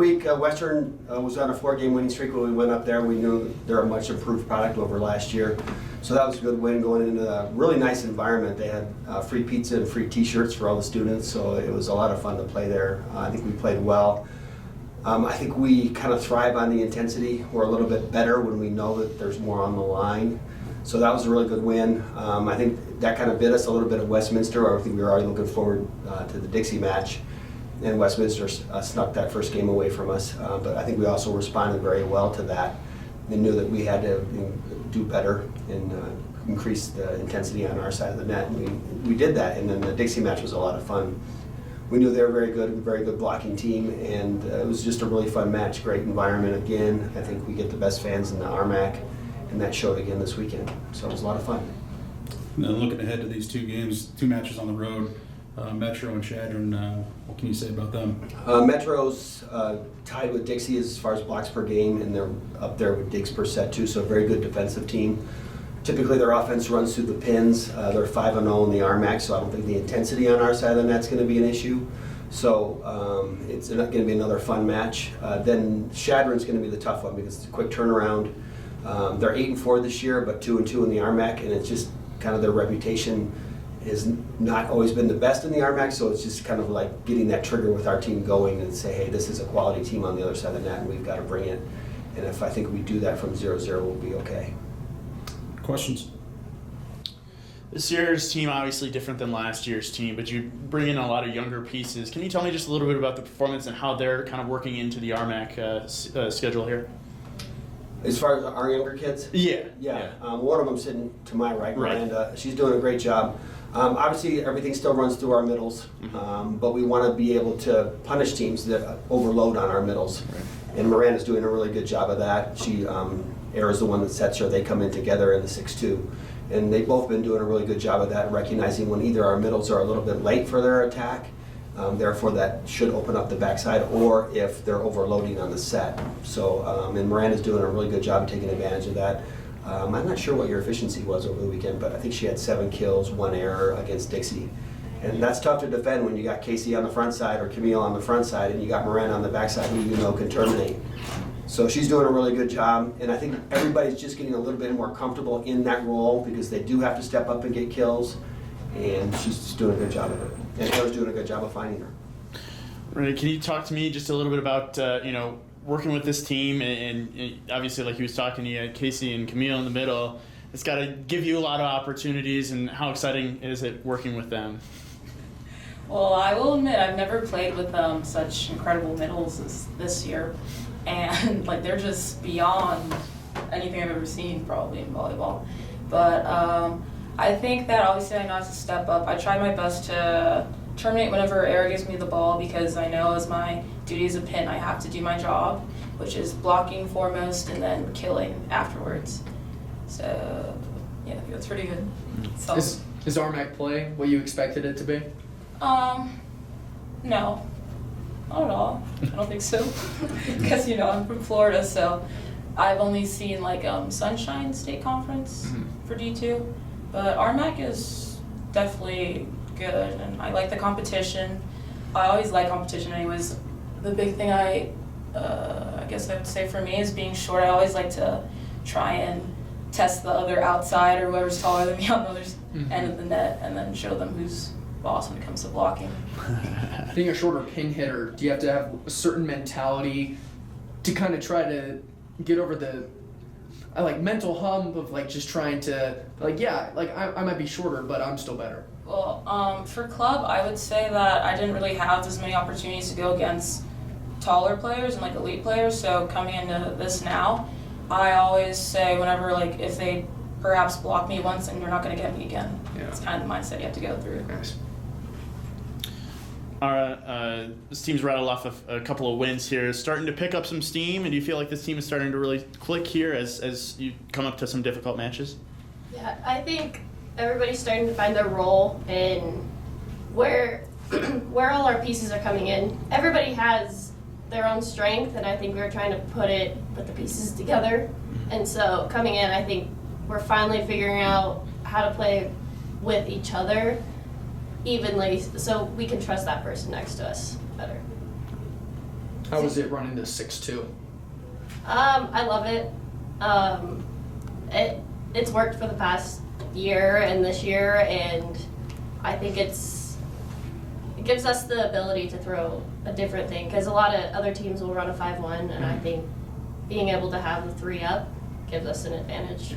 week, Western was on a 4-game winning streak when we went up there. We knew they're a much improved product over last year. So that was a good win going into a really nice environment. They had free pizza and free t-shirts for all the students, so it was a lot of fun to play there. I think we played well. I think we kind of thrive on the intensity. We're a little bit better when we know that there's more on the line. So that was a really good win. I think that kind of bit us a little bit at Westminster. I think we were already looking forward to the Dixie match. And Westminster snuck that first game away from us. But I think we also responded very well to that and knew that we had to do better and increase the intensity on our side of the net. And we did that, and then the Dixie match was a lot of fun. We knew they were very good blocking team, and it was just a really fun match, great environment again. I think we get the best fans in the RMAC, and that showed again this weekend. So it was a lot of fun. And then looking ahead to these 2 games, 2 matches on the road, Metro and Chadron, what can you say about them? Metro's tied with Dixie as far as blocks per game, and they're up there with digs per set too, so a very good defensive team. Typically their offense runs through the pins. They're 5-0 in the RMAC, so I don't think the intensity on our side of the net's going to be an issue. So it's going to be another fun match. Then Chadron's going to be the tough one because it's a quick turnaround. They're 8-4 this year, but 2-2 in the RMAC, and it's just kind of their reputation has not always been the best in the RMAC, so it's just kind of like getting that trigger with our team going and say, hey, this is a quality team on the other side of the net, and we've got to bring it. And if I think we do that from 0-0, we'll be okay. Questions? This year's team obviously different than last year's team, but you bring in a lot of younger pieces. Can you tell me just a little bit about the performance and how they're kind of working into the RMAC schedule here? As far as our younger kids? Yeah. One of them sitting to my right, Maranda. Right. She's doing a great job. Obviously, everything still runs through our middles, but we want to be able to punish teams that overload on our middles. Right. And Miranda's doing a really good job of that. She, Ara's the one that sets her. They come in together in the 6-2. And they've both been doing a really good job of that, recognizing when either our middles are a little bit late for their attack, therefore that should open up the backside, or if they're overloading on the set. So, and Miranda's doing a really good job of taking advantage of that. I'm not sure what your efficiency was over the weekend, but I think she had 7 kills, 1 error against Dixie. And that's tough to defend when you got Casey on the front side or Camille on the front side and you got Miranda on the back side who you know can terminate. So she's doing a really good job, and I think everybody's just getting a little bit more comfortable in that role because they do have to step up and get kills, and she's just doing a good job of it. And Taylor's doing a good job of finding her. Right. Can you talk to me just a little bit about, working with this team and obviously like he was talking to you, Casey and Camille in the middle, it's got to give you a lot of opportunities, and how exciting is it working with them? Well, I will admit I've never played with such incredible middles this year, and like they're just beyond anything I've ever seen probably in volleyball. But I think that obviously I know how to step up. I try my best to terminate whenever Ara gives me the ball because I know as my duty as a pin I have to do my job, which is blocking foremost and then killing afterwards. So yeah, I think that's pretty good. So, is RMAC play what you expected it to be? no, not at all. I don't think so. Because I'm from Florida, so I've only seen like Sunshine State Conference for D2, but RMAC is definitely good, and I like the competition. I always like competition, anyways. The big thing I guess I would say for me is being short. I always like to try and test the other outside or whoever's taller than me on the other end of the net, and then show them who's boss when it comes to blocking. Being a shorter pin hitter, do you have to have a certain mentality to kind of try to get over the mental hump of like just trying to I might be shorter but I'm still better? Well, for club, I would say that I didn't really have as many opportunities to go against taller players and like elite players, so coming into this now, I always say whenever if they perhaps block me once and you're not going to get me again. Yeah. It's kind of the mindset you have to go through. Nice. Ara, this team's rattled off a couple of wins here. Starting to pick up some steam, and do you feel like this team is starting to really click here as you come up to some difficult matches? Yeah, I think everybody's starting to find their role and where all our pieces are coming in. Everybody has their own strength, and I think we're trying to put the pieces together. And so coming in, I think we're finally figuring out how to play with each other evenly so we can trust that person next to us better. How was it running the 6-2? I love it. It's worked for the past year and this year, and I think it gives us the ability to throw a different thing, because a lot of other teams will run a 5-1, and I think being able to have the 3 up gives us an advantage.